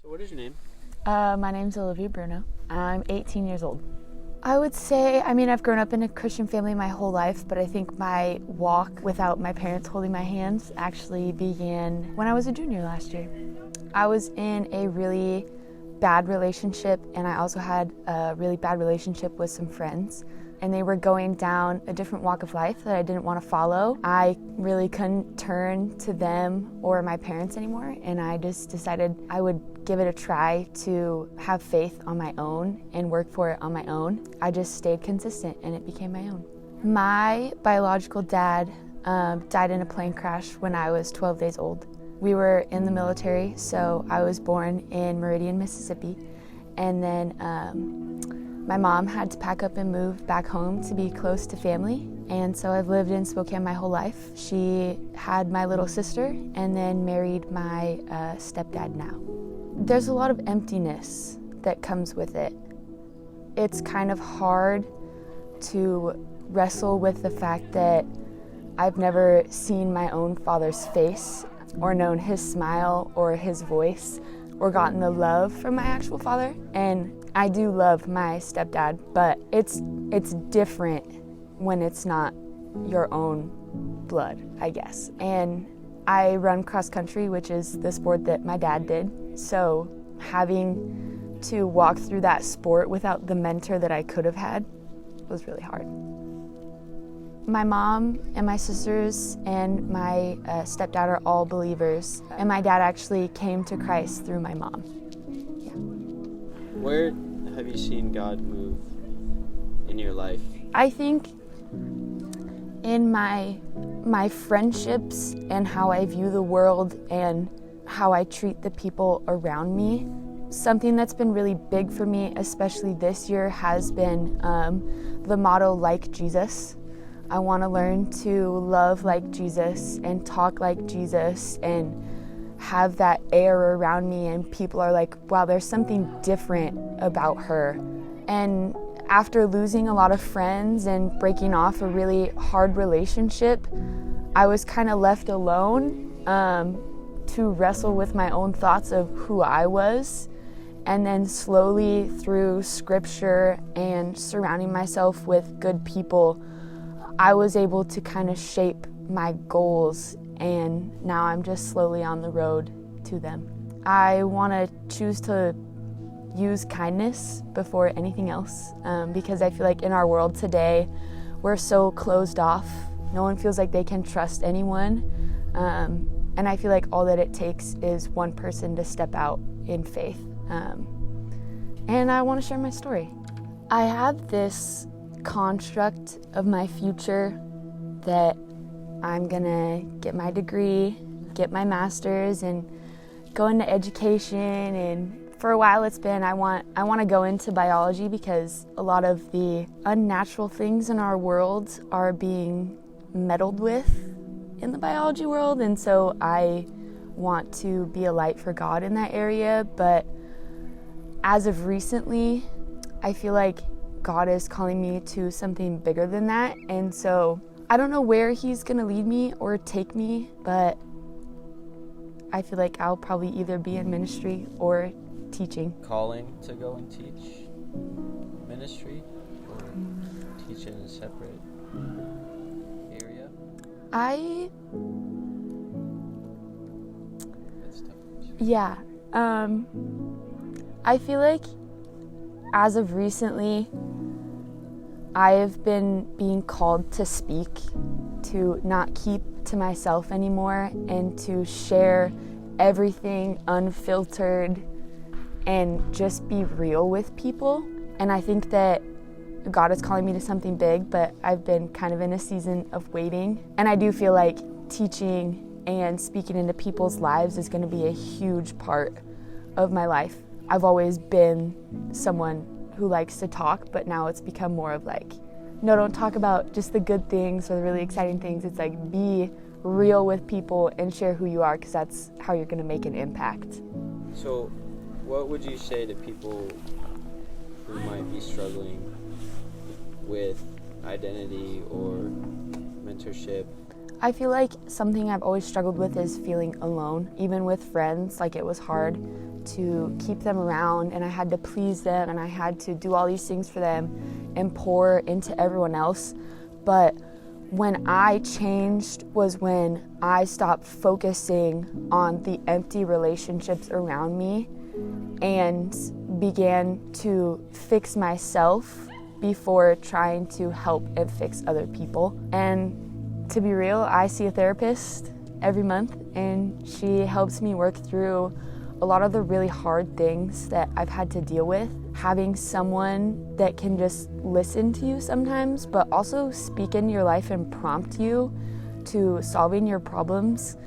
So what is your name? My name's Olivia Bruno. I'm 18 years old. I would say, I've grown up in a Christian family my whole life, but I think my walk without my parents holding my hands actually began when I was a junior last year. I was in a really bad relationship, and I also had a really bad relationship with some friends, and they were going down a different walk of life that I didn't want to follow. I really couldn't turn to them or my parents anymore, and I just decided I would give it a try to have faith on my own and work for it on my own. I just stayed consistent, and it became my own. My biological dad died in a plane crash when I was 12 days old. We were in the military, so I was born in Meridian, Mississippi, and then my mom had to pack up and move back home to be close to family, and so I've lived in Spokane my whole life. She had my little sister and then married my stepdad now. There's a lot of emptiness that comes with it. It's kind of hard to wrestle with the fact that I've never seen my own father's face or known his smile or his voice or gotten the love from my actual father. And I do love my stepdad, but it's different when it's not your own blood, I guess. And I run cross country, which is the sport that my dad did. So having to walk through that sport without the mentor that I could have had was really hard. My mom and my sisters and my stepdad are all believers, and my dad actually came to Christ through my mom. Yeah. Where have you seen God move in your life? I think in my friendships and how I view the world and how I treat the people around me. Something that's been really big for me, especially this year, has been the motto, like Jesus. I want to learn to love like Jesus and talk like Jesus and have that air around me, and people are like, wow, there's something different about her. And after losing a lot of friends and breaking off a really hard relationship, I was kind of left alone to wrestle with my own thoughts of who I was. And then slowly through scripture and surrounding myself with good people, I was able to kind of shape my goals, and now I'm just slowly on the road to them. I want to choose to use kindness before anything else, because I feel like in our world today, we're so closed off. No one feels like they can trust anyone, and I feel like all that it takes is one person to step out in faith. And I want to share my story. I have this construct of my future that I'm gonna get my degree, get my master's, and go into education. And for a while it's been I want to go into biology, because a lot of the unnatural things in our world are being meddled with in the biology world, and so I want to be a light for God in that area. But as of recently, I feel like God is calling me to something bigger than that, and so I don't know where He's gonna lead me or take me, but I feel like I'll probably either be in ministry or teaching. Calling to go and teach ministry, or teach in a separate area? That's tough. Yeah. I feel like as of recently, I have been being called to speak, to not keep to myself anymore, and to share everything unfiltered and just be real with people. And I think that God is calling me to something big, but I've been kind of in a season of waiting. And I do feel like teaching and speaking into people's lives is going to be a huge part of my life. I've always been someone who likes to talk, but now it's become more of like, no, don't talk about just the good things or the really exciting things. It's like, be real with people and share who you are, because that's how you're going to make an impact. So what would you say to people who might be struggling with identity or mentorship? I feel like something I've always struggled with is feeling alone, even with friends. Like, it was hard to keep them around, and I had to please them, and I had to do all these things for them and pour into everyone else. But when I changed was when I stopped focusing on the empty relationships around me and began to fix myself before trying to help and fix other people. And to be real, I see a therapist every month, and she helps me work through a lot of the really hard things that I've had to deal with. Having someone that can just listen to you sometimes, but also speak into your life and prompt you to solving your problems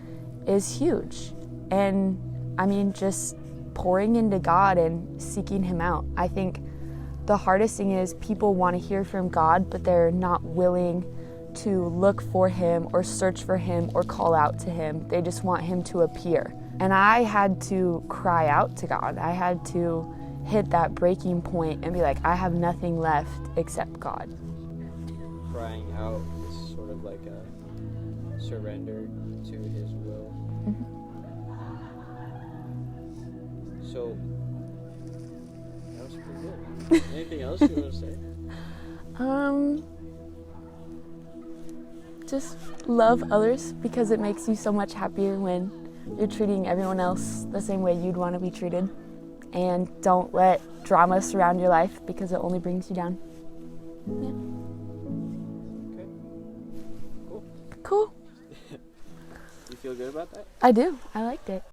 is huge. And I mean, just pouring into God and seeking Him out. I think the hardest thing is people want to hear from God, but they're not willing to look for Him or search for Him or call out to Him. They just want Him to appear. And I had to cry out to God. I had to hit that breaking point and be like, I have nothing left except God. Crying out is sort of like a surrender to His will. Mm-hmm. So, that was pretty good. Anything else you want to say? Just love others, because it makes you so much happier when you're treating everyone else the same way you'd want to be treated. And don't let drama surround your life, because it only brings you down. Yeah. Okay. Cool. Cool. You feel good about that? I do. I liked it.